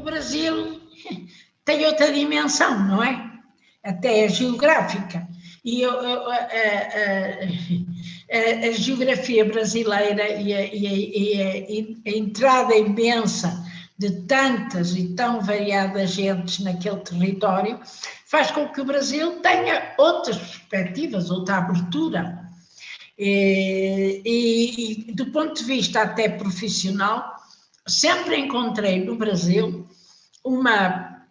Brasil tem outra dimensão, não é? Até a geográfica. E a geografia brasileira e a entrada imensa de tantas e tão variadas gentes naquele território faz com que o Brasil tenha outras perspectivas, outra abertura. E do ponto de vista até profissional, sempre encontrei no Brasil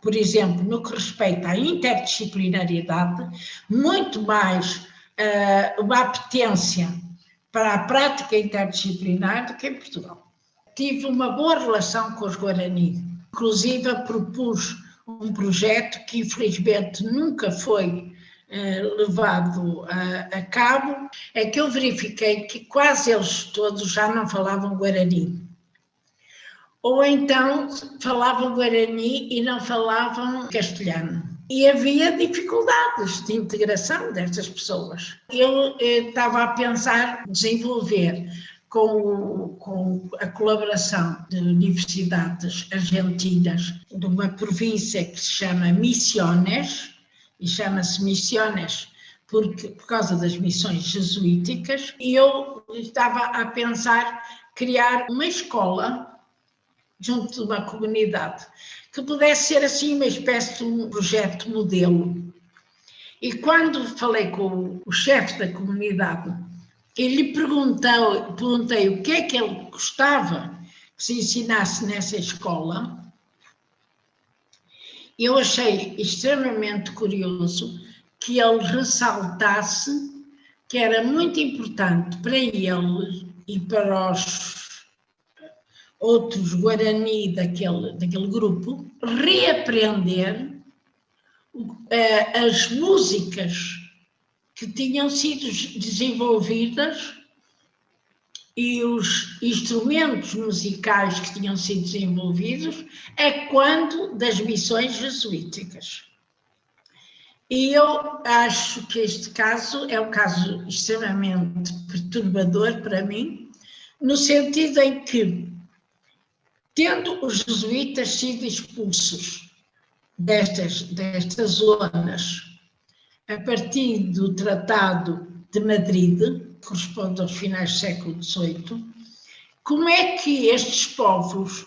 por exemplo, no que respeita à interdisciplinariedade, muito mais uma apetência para a prática interdisciplinar do que em Portugal. Tive uma boa relação com os Guarani, inclusive propus um projeto que infelizmente nunca foi levado a cabo, é que eu verifiquei que quase eles todos já não falavam Guarani. Ou então falavam Guarani e não falavam castelhano. E havia dificuldades de integração destas pessoas. Eu estava a pensar desenvolver com a colaboração de universidades argentinas de uma província que se chama Misiones, e chama-se Misiones por causa das missões jesuíticas, e eu estava a pensar criar uma escola junto de uma comunidade, que pudesse ser assim uma espécie de um projeto modelo. E quando falei com o chefe da comunidade, e lhe perguntei o que é que ele gostava que se ensinasse nessa escola, eu achei extremamente curioso que ele ressaltasse que era muito importante para ele e para os outros Guarani daquele grupo, reaprender as músicas que tinham sido desenvolvidas e os instrumentos musicais que tinham sido desenvolvidos quando das missões jesuíticas. E eu acho que este caso é um caso extremamente perturbador para mim, no sentido em que, tendo os jesuítas sido expulsos destas zonas a partir do Tratado de Madrid, que corresponde aos finais do século XVIII, como é que estes povos,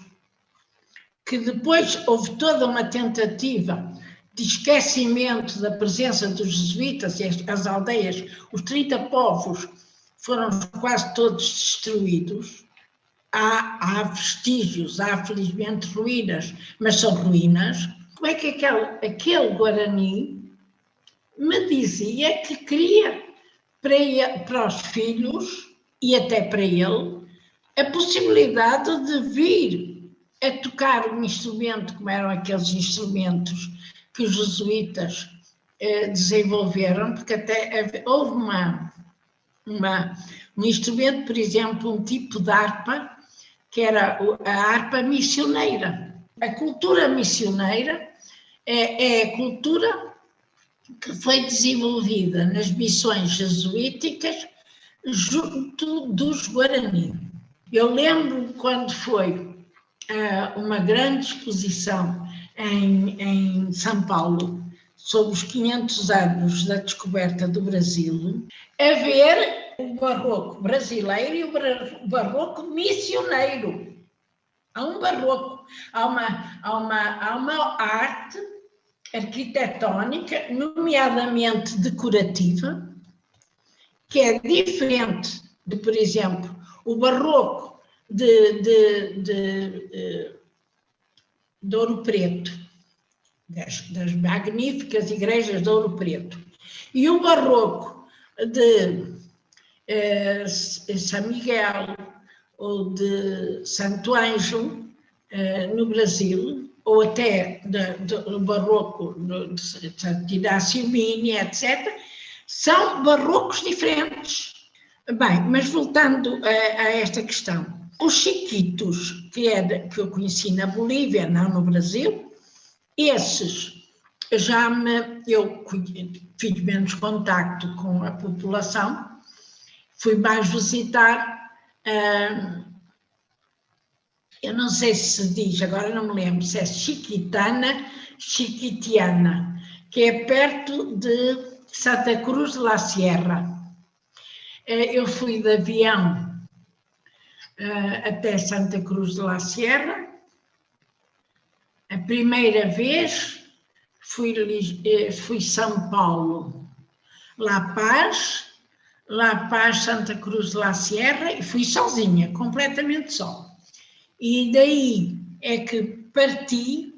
que depois houve toda uma tentativa de esquecimento da presença dos jesuítas e as aldeias, os 30 povos foram quase todos destruídos. Há vestígios, há felizmente ruínas, mas são ruínas. Como é que aquele Guarani me dizia que queria para os filhos e até para ele a possibilidade de vir a tocar um instrumento, como eram aqueles instrumentos que os jesuítas desenvolveram, porque até houve um instrumento, por exemplo, um tipo de harpa, que era a harpa missioneira. A cultura missioneira é a cultura que foi desenvolvida nas missões jesuíticas junto dos Guarani. Eu lembro quando foi uma grande exposição em São Paulo, sobre os 500 anos da descoberta do Brasil, a ver o barroco brasileiro e o barroco missioneiro. Há um barroco, há uma arte arquitetónica, nomeadamente decorativa, que é diferente de, por exemplo, o barroco de Ouro Preto, das magníficas igrejas de Ouro Preto, e o barroco de São Miguel ou de Santo Ângelo, no Brasil, ou até do barroco de Santo Inácio Mini, etc., são barrocos diferentes. Bem, mas voltando a esta questão, os chiquitos que eu conheci na Bolívia, não no Brasil, esses eu fiz menos contacto com a população, fui mais visitar eu não sei se diz, agora não me lembro, se é Chiquitana, Chiquitiana, que é perto de Santa Cruz de la Sierra. Eu fui de avião até Santa Cruz de la Sierra. A primeira vez fui São Paulo, La Paz, Santa Cruz de la Sierra, e fui sozinha, completamente só. E daí é que parti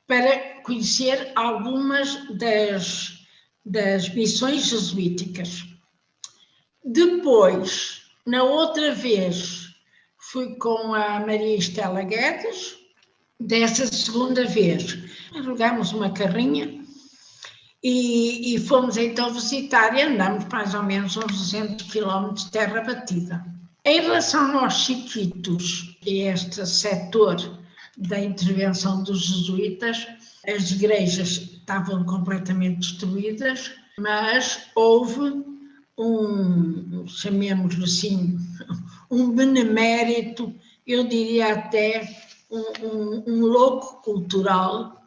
para conhecer algumas das missões jesuíticas. Depois, na outra vez, fui com a Maria Estela Guedes. Dessa segunda vez, alugámos uma carrinha e fomos então visitar e andamos mais ou menos uns 200 quilómetros de terra batida. Em relação aos chiquitos e este setor da intervenção dos jesuítas, as igrejas estavam completamente destruídas, mas houve chamemos-lhe assim, um benemérito, eu diria até um louco cultural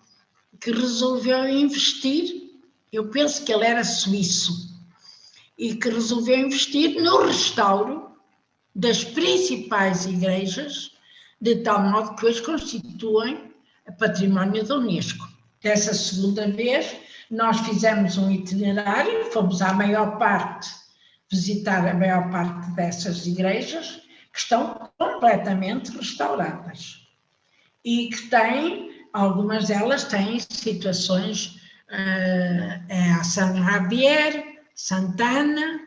que resolveu investir, eu penso que ele era suíço, e que resolveu investir no restauro das principais igrejas, de tal modo que hoje constituem património da Unesco. Dessa segunda vez, nós fizemos um itinerário, fomos visitar a maior parte dessas igrejas, que estão completamente restauradas. E que algumas delas têm situações, a San Javier, Santana,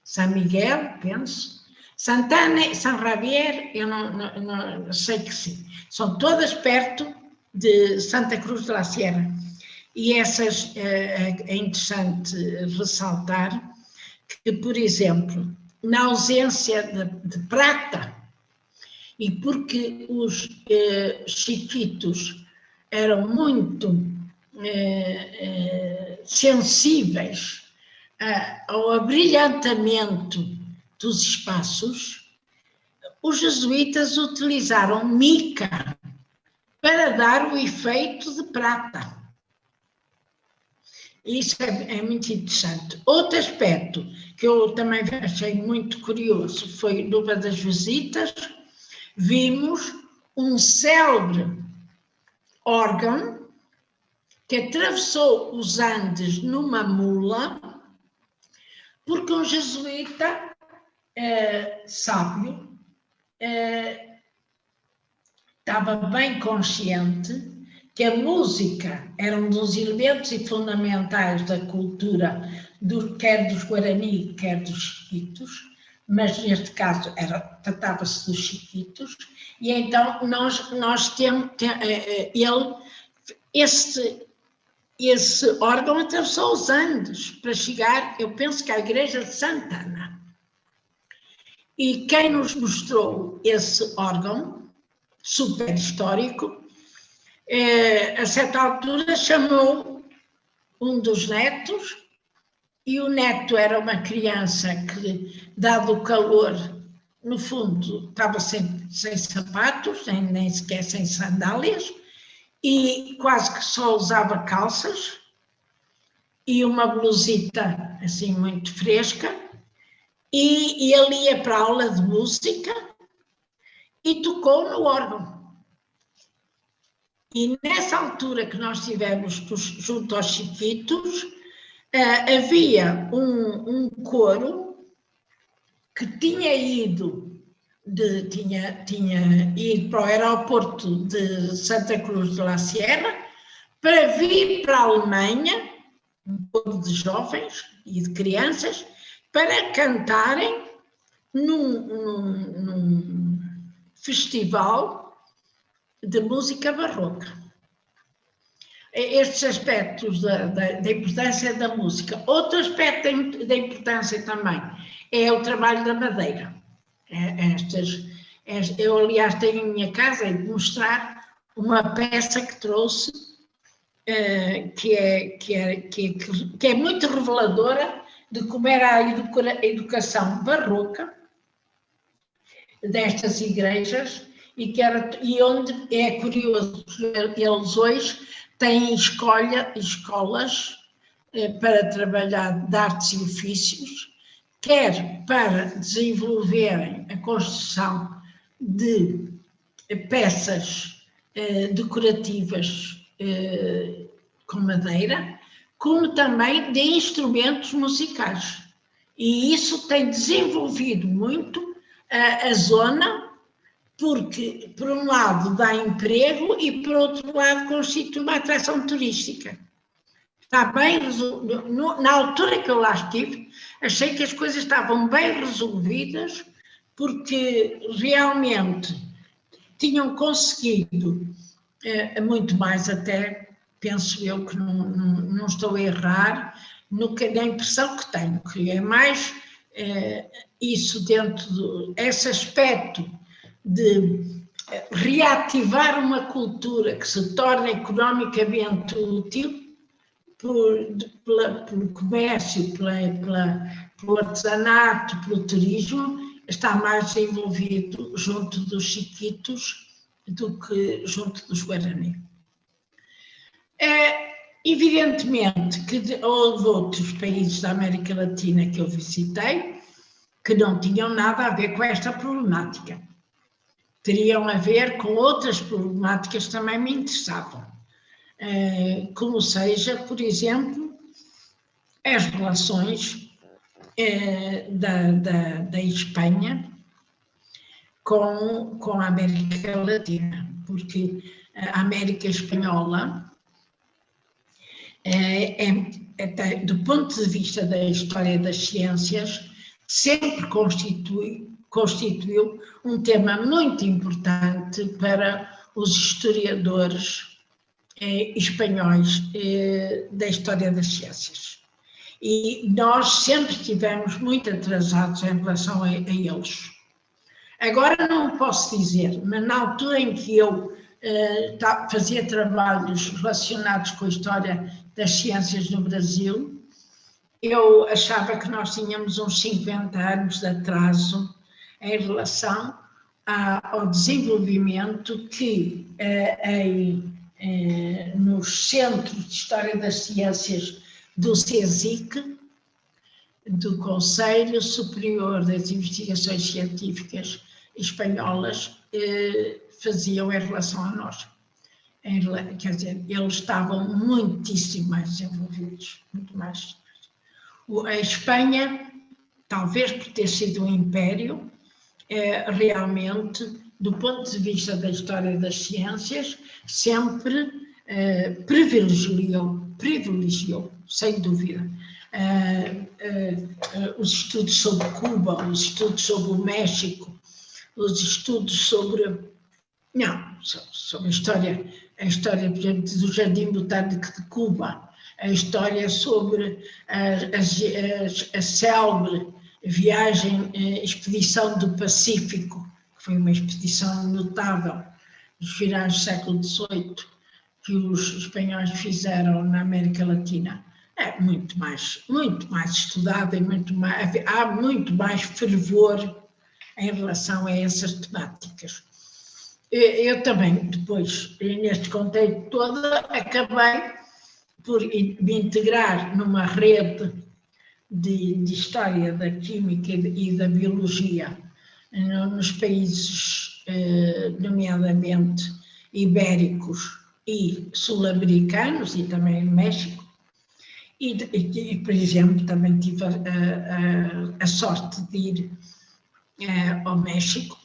San Miguel, penso, Santana e San Javier, eu não sei que sim, são todas perto de Santa Cruz de la Sierra. E essas é interessante ressaltar que, por exemplo, na ausência de prata, e porque os chiquitos eram muito sensíveis ao abrilhantamento dos espaços, os jesuítas utilizaram mica para dar o efeito de prata. Isso é muito interessante. Outro aspecto que eu também achei muito curioso foi numa das visitas, vimos um célebre órgão que atravessou os Andes numa mula, porque um jesuíta sábio estava bem consciente que a música era um dos elementos fundamentais da cultura, quer dos Guarani, quer dos chiquitos, mas neste caso tratava-se dos chiquitos, e então nós temos esse órgão atravessou os Andes para chegar, eu penso que à igreja de Santana. E quem nos mostrou esse órgão, super histórico, a certa altura chamou um dos netos, e o neto era uma criança que, dado o calor, no fundo, estava sem sapatos, nem sequer sem sandálias, e quase que só usava calças e uma blusita assim muito fresca, e ele ia para a aula de música e tocou no órgão. E nessa altura que nós estivemos junto aos chiquitos, havia um coro que tinha ido para o aeroporto de Santa Cruz de la Sierra para vir para a Alemanha, um coro de jovens e de crianças, para cantarem num festival de música barroca. Estes aspectos da importância da música. Outro aspecto da importância também é o trabalho da madeira. Eu, aliás, tenho em minha casa e de mostrar uma peça que trouxe, que é muito reveladora de como era a educação barroca destas igrejas, e onde é curioso, eles hoje têm escolas para trabalhar de artes e ofícios, quer para desenvolverem a construção de peças decorativas com madeira, como também de instrumentos musicais. E isso tem desenvolvido muito a zona, porque, por um lado, dá emprego e, por outro lado, constitui uma atração turística. Está bem resolvido. Na altura que eu lá estive, achei que as coisas estavam bem resolvidas, porque realmente tinham conseguido muito mais até, penso eu que não estou a errar, na impressão que tenho, que é mais isso dentro esse aspecto de reativar uma cultura que se torna economicamente útil pelo comércio, pelo artesanato, pelo turismo, está mais envolvido junto dos chiquitos do que junto dos Guarani. Evidentemente que houve outros países da América Latina que eu visitei que não tinham nada a ver com esta problemática. Teriam a ver com outras problemáticas que também me interessavam, como seja, por exemplo, as relações da Espanha com a América Latina, porque a América Espanhola, do ponto de vista da história das ciências, sempre constituiu um tema muito importante para os historiadores espanhóis da história das ciências. E nós sempre estivemos muito atrasados em relação a eles. Agora não posso dizer, mas na altura em que eu fazia trabalhos relacionados com a história das ciências no Brasil, eu achava que nós tínhamos uns 50 anos de atraso em relação ao desenvolvimento que nos Centros de História das Ciências do CSIC, do Conselho Superior das Investigações Científicas Espanholas, faziam em relação a nós. Quer dizer, eles estavam muitíssimo mais desenvolvidos, muito mais. A Espanha, talvez por ter sido um império, realmente, do ponto de vista da história das ciências, sempre privilegiou, sem dúvida, os estudos sobre Cuba, os estudos sobre o México, os estudos sobre a história, por exemplo, do Jardim Botânico de Cuba, a história sobre a célebre expedição do Pacífico, que foi uma expedição notável dos finais do século XVIII, que os espanhóis fizeram na América Latina. É muito mais estudado e há muito mais fervor em relação a essas temáticas. Eu também, depois, neste contexto todo, acabei por me integrar numa rede de história da química e da biologia nos países, nomeadamente, ibéricos e sul-americanos, e também no México. E, por exemplo, também tive a sorte de ir ao México,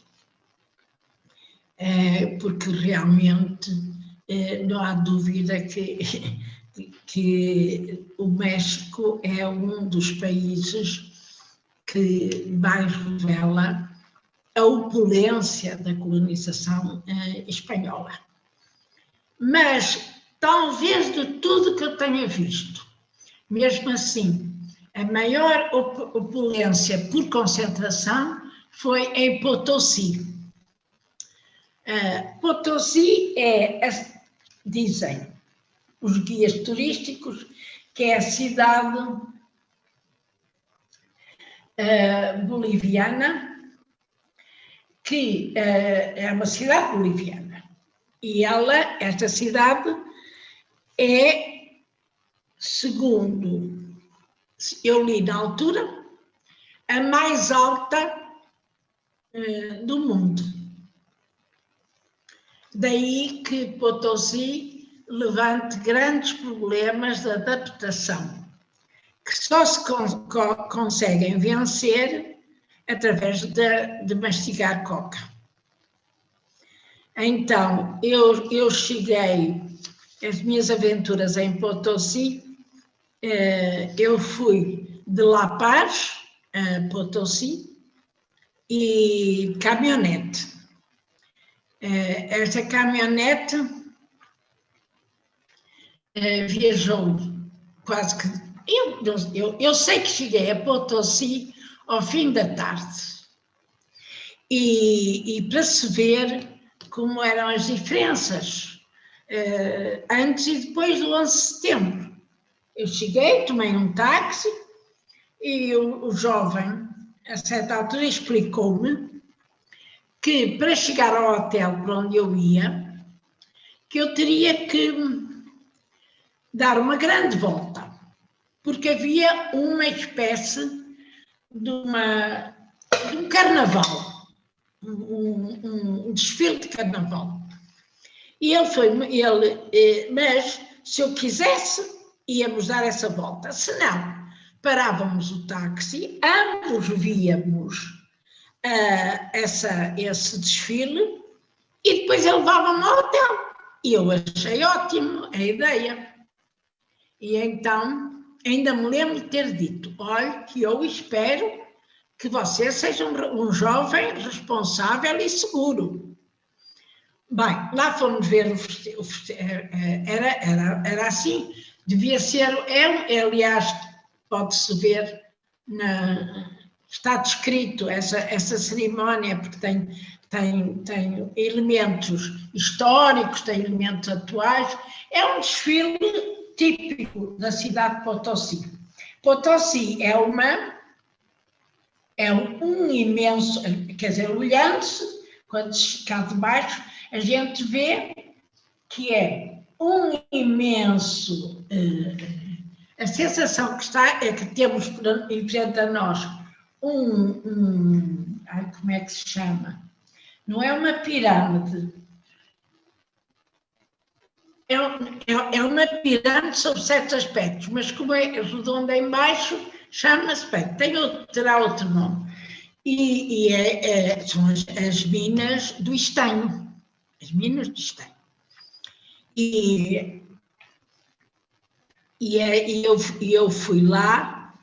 porque realmente não há dúvida que o México é um dos países que mais revela a opulência da colonização espanhola. Mas, talvez de tudo que eu tenha visto, mesmo assim, a maior opulência por concentração foi em Potosí. Potosí dizem os guias turísticos, que é a cidade boliviana que é uma cidade boliviana. E esta cidade é, segundo eu li na altura, a mais alta do mundo. Daí que Potosí levante grandes problemas de adaptação, que só se conseguem vencer através de mastigar coca. Então, eu cheguei, as minhas aventuras em Potosí, eu fui de La Paz a Potosí e caminhonete. Esta caminhonete viajou quase que... Eu sei que cheguei a Potosí ao fim da tarde. E para se ver como eram as diferenças antes e depois do 11 de setembro. Eu cheguei, tomei um táxi e o jovem, a certa altura, explicou-me que para chegar ao hotel para onde eu ia, que eu teria que dar uma grande volta, porque havia uma espécie de um carnaval, um desfile de carnaval. E mas se eu quisesse, íamos dar essa volta. Se não, parávamos o táxi, ambos víamos esse desfile e depois ele levava-me ao hotel. E eu achei ótimo a ideia. E então, ainda me lembro de ter dito, olha, que eu espero que você seja um jovem responsável e seguro. Bem, lá fomos ver era assim, devia ser, aliás, pode-se ver, está descrito essa cerimónia, porque tem elementos históricos, tem elementos atuais, é um desfile típico da cidade de Potosí. Potosí é um imenso, quer dizer, olhando-se, quando se cá de baixo, a gente vê que é um imenso... a sensação que está é que temos em frente a nós como é que se chama? Não é uma pirâmide. É uma pirâmide sob certos aspectos, mas como é redonda em baixo, chama-se, terá outro nome. E são as minas do estanho. As minas do estanho. E eu fui lá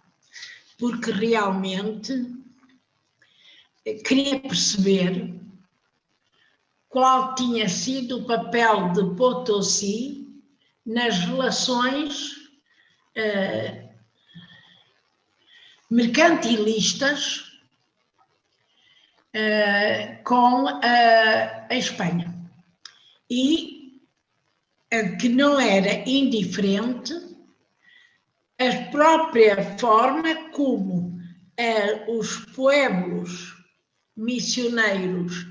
porque realmente queria perceber qual tinha sido o papel de Potosí nas relações mercantilistas com a Espanha. E que não era indiferente a própria forma como os pueblos missioneiros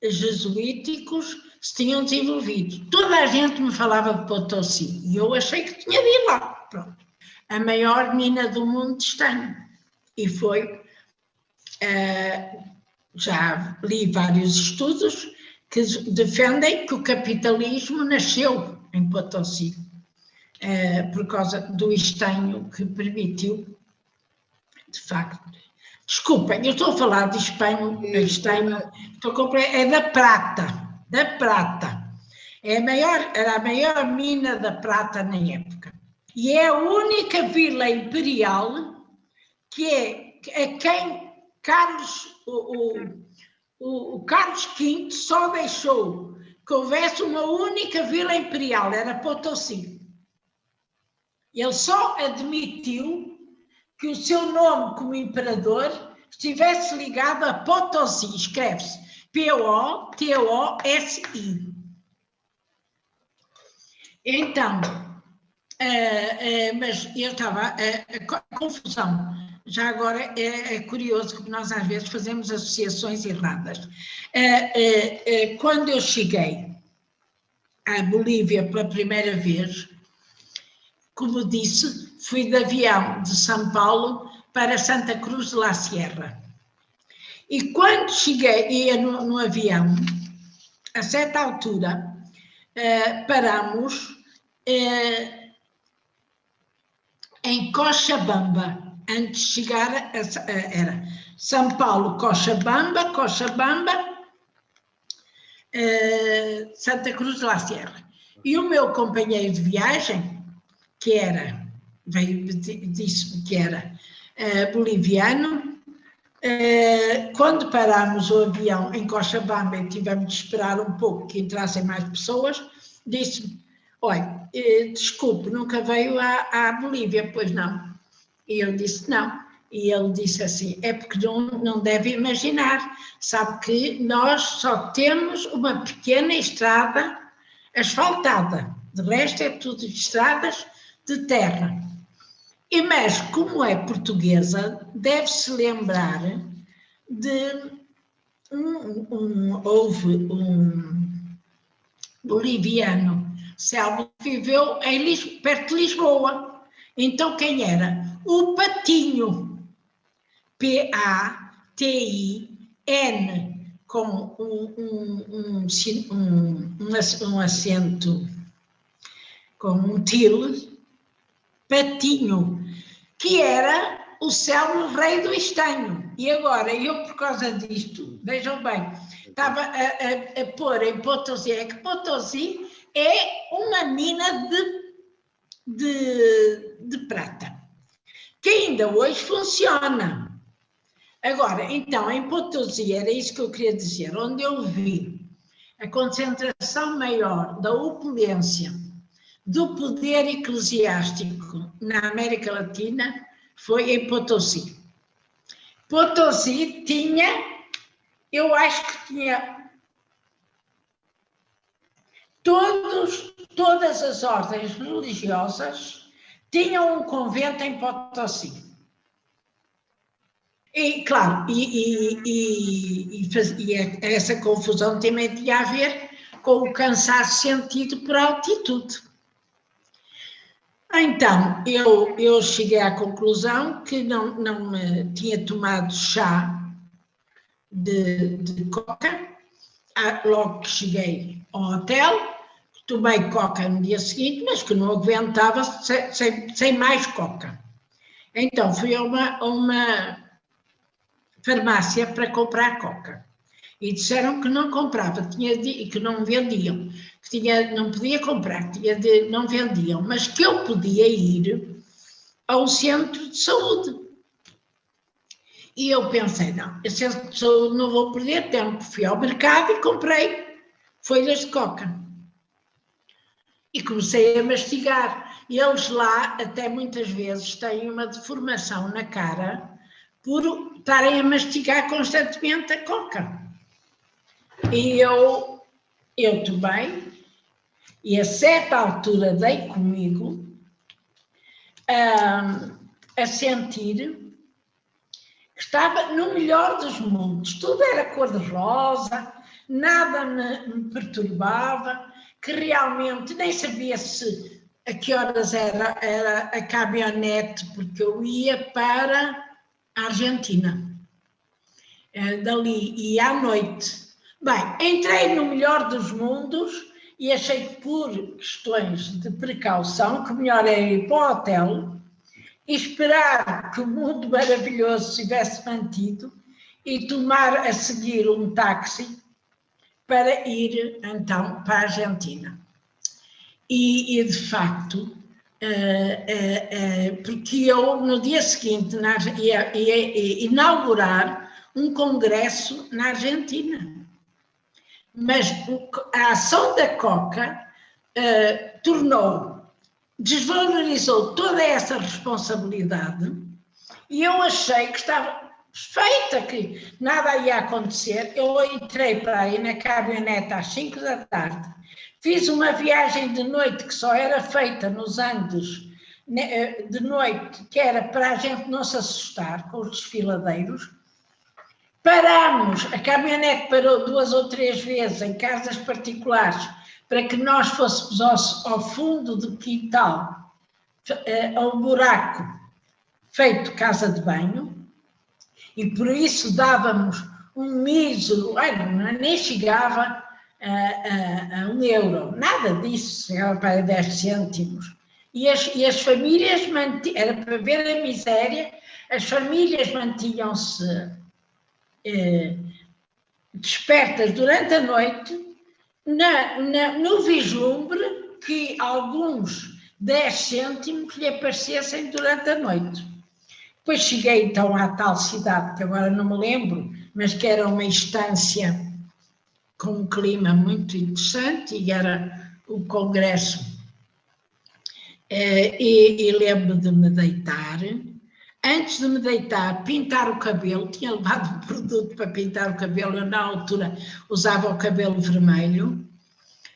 jesuíticos se tinham desenvolvido. Toda a gente me falava de Potosí e eu achei que tinha de ir lá. Pronto. A maior mina do mundo de estanho. E foi... já li vários estudos que defendem que o capitalismo nasceu em Potosí, por causa do estanho que permitiu, de facto. Desculpem, eu estou a falar de estanho, é da prata. Era a maior mina da prata na época. E é a única vila imperial que a quem o Carlos V só deixou que houvesse uma única vila imperial, era Potosí. Ele só admitiu que o seu nome como imperador estivesse ligado a Potosí, escreve-se P-O-T-O-S-I. Então, mas eu estava, a confusão já agora é curioso que nós às vezes fazemos associações erradas. Quando eu cheguei à Bolívia pela primeira vez, como disse, fui de avião de São Paulo para Santa Cruz de la Sierra. E quando cheguei, ia no avião, a certa altura, paramos em Cochabamba, antes de chegar era São Paulo, Cochabamba, Santa Cruz de la Sierra. E o meu companheiro de viagem, que disse-me que era boliviano, quando parámos o avião em Cochabamba e tivemos de esperar um pouco que entrassem mais pessoas, disse-me, olha, desculpe, nunca veio à Bolívia, pois não? E eu disse, não. E ele disse assim, é porque não deve imaginar, sabe que nós só temos uma pequena estrada asfaltada, de resto é tudo estradas de terra. Mas, como é portuguesa, deve-se lembrar de houve um boliviano, Selmo, que viveu perto de Lisboa. Então, quem era? O Patinho. P-A-T-I-N, com um acento, com um tilde, Patinho, que era o Selmo Rei do Estanho. E agora, eu por causa disto, vejam bem, estava a pôr em Potosí, é que Potosí é uma mina de prata, que ainda hoje funciona. Agora, então, em Potosí, era isso que eu queria dizer, onde eu vi a concentração maior da opulência do poder eclesiástico na América Latina, foi em Potosí. Potosí tinha, eu acho que tinha todas as ordens religiosas tinham um convento em Potosí. E, claro, essa confusão também tinha a ver com o cansaço sentido por altitude. Então, eu cheguei à conclusão que não me tinha tomado chá de coca, logo que cheguei ao hotel, tomei coca no dia seguinte, mas que não aguentava sem mais coca. Então, fui a uma farmácia para comprar coca. E disseram que não comprava, que não vendiam, que não podia comprar, não vendiam, mas que eu podia ir ao centro de saúde. E eu pensei, não, esse centro de saúde não vou perder tempo. Fui ao mercado e comprei folhas de coca. E comecei a mastigar. E eles lá, até muitas vezes, têm uma deformação na cara por estarem a mastigar constantemente a coca. E eu tomei, e a certa altura dei comigo a sentir que estava no melhor dos mundos. Tudo era cor-de-rosa, nada me perturbava, que realmente nem sabia a que horas era a caminhonete, porque eu ia para a Argentina, dali, e à noite. Bem, entrei no melhor dos mundos e achei que por questões de precaução, que melhor era ir para o hotel e esperar que o mundo maravilhoso se tivesse mantido e tomar a seguir um táxi para ir, então, para a Argentina. E de facto, porque eu, no dia seguinte, ia inaugurar um congresso na Argentina. Mas a ação da coca desvalorizou toda essa responsabilidade e eu achei que estava feita, que nada ia acontecer. Eu entrei para aí na caminhonete às 5 da tarde, fiz uma viagem de noite que só era feita nos Andes de noite, que era para a gente não se assustar com os desfiladeiros. Parámos, a caminhonete parou 2 ou 3 vezes em casas particulares para que nós fôssemos ao fundo do quintal, ao buraco feito casa de banho, e por isso dávamos um mísero, nem chegava a 1 euro, nada disso, chegava para 10 cêntimos. E as famílias era para ver a miséria, as famílias mantinham-se despertas durante a noite, no vislumbre que alguns 10 cêntimos lhe aparecessem durante a noite. Depois cheguei então à tal cidade, que agora não me lembro, mas que era uma estância com um clima muito interessante, e era o congresso. E lembro de me deitar. Antes de me deitar, pintar o cabelo, tinha levado um produto para pintar o cabelo, eu na altura usava o cabelo vermelho.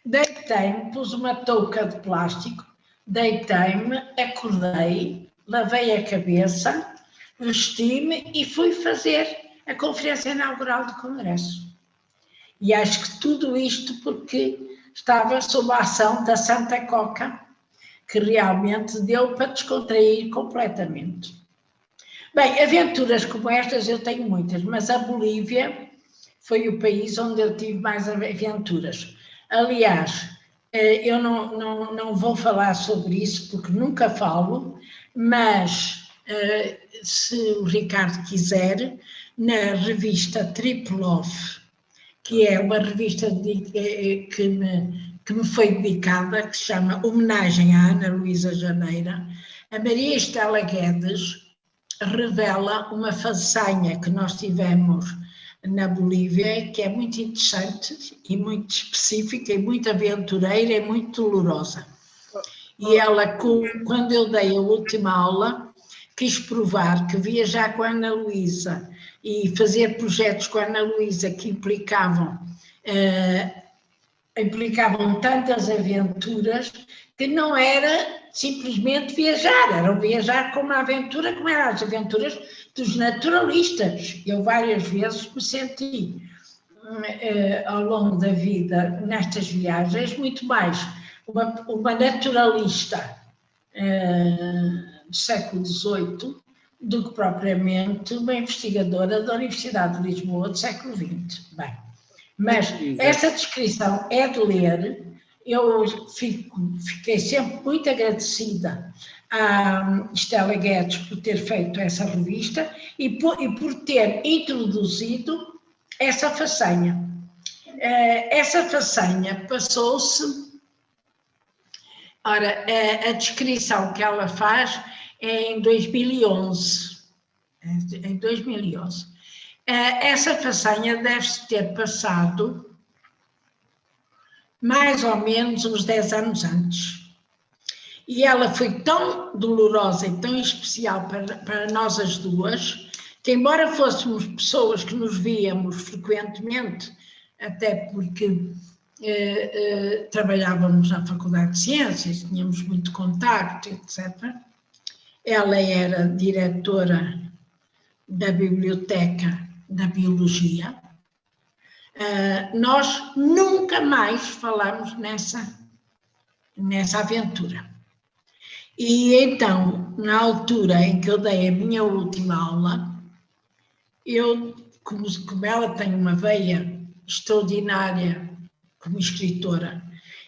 Deitei-me, pus uma touca de plástico, deitei-me, acordei, lavei a cabeça, vesti-me e fui fazer a conferência inaugural do Congresso. E acho que tudo isto porque estava sob a ação da Santa Coca, que realmente deu para descontrair completamente. Bem, aventuras como estas eu tenho muitas, mas a Bolívia foi o país onde eu tive mais aventuras. Aliás, eu não vou falar sobre isso porque nunca falo, mas se o Ricardo quiser, na revista Triple Off, que é uma revista que me foi dedicada, que se chama Homenagem à Ana Luísa Janeira, a Maria Estela Guedes revela uma façanha que nós tivemos na Bolívia, que é muito interessante e muito específica e muito aventureira e muito dolorosa. E ela, quando eu dei a última aula, quis provar que viajar com a Ana Luísa e fazer projetos com a Ana Luísa que implicavam tantas aventuras, que não era simplesmente viajar, era viajar com uma aventura, como eram as aventuras dos naturalistas. Eu várias vezes me senti, ao longo da vida, nestas viagens, muito mais uma naturalista do século XVIII do que propriamente uma investigadora da Universidade de Lisboa do século XX. Bem, mas essa descrição é de ler. Eu fiquei sempre muito agradecida à Estela Guedes por ter feito essa revista e por ter introduzido essa façanha. Essa façanha passou-se... Ora, a descrição que ela faz é em 2011. Em 2011. Essa façanha deve-se ter passado mais ou menos uns 10 anos antes. E ela foi tão dolorosa e tão especial para nós as duas, que embora fôssemos pessoas que nos víamos frequentemente, até porque trabalhávamos na Faculdade de Ciências, tínhamos muito contacto, etc. Ela era diretora da Biblioteca da Biologia. Nós nunca mais falamos nessa aventura. E então, na altura em que eu dei a minha última aula, eu, como ela tem uma veia extraordinária como escritora,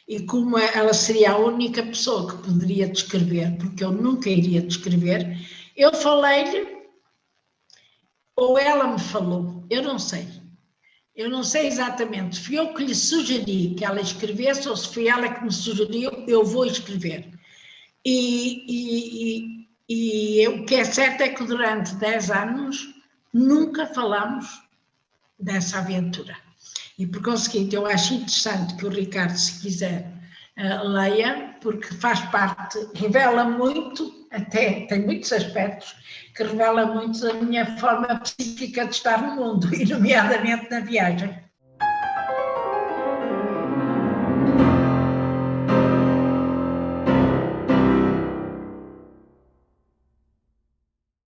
e como ela seria a única pessoa que poderia descrever, porque eu nunca iria descrever, eu falei-lhe, ou ela me falou, eu não sei. Eu não sei exatamente, fui eu que lhe sugeri que ela escrevesse ou se foi ela que me sugeriu, eu vou escrever. E o que é certo é que durante 10 anos nunca falamos dessa aventura. E por conseguinte, eu acho interessante que o Ricardo, se quiser, leia, porque faz parte, revela muito, até tem muitos aspectos, que revela muito a minha forma psíquica de estar no mundo, e nomeadamente na viagem.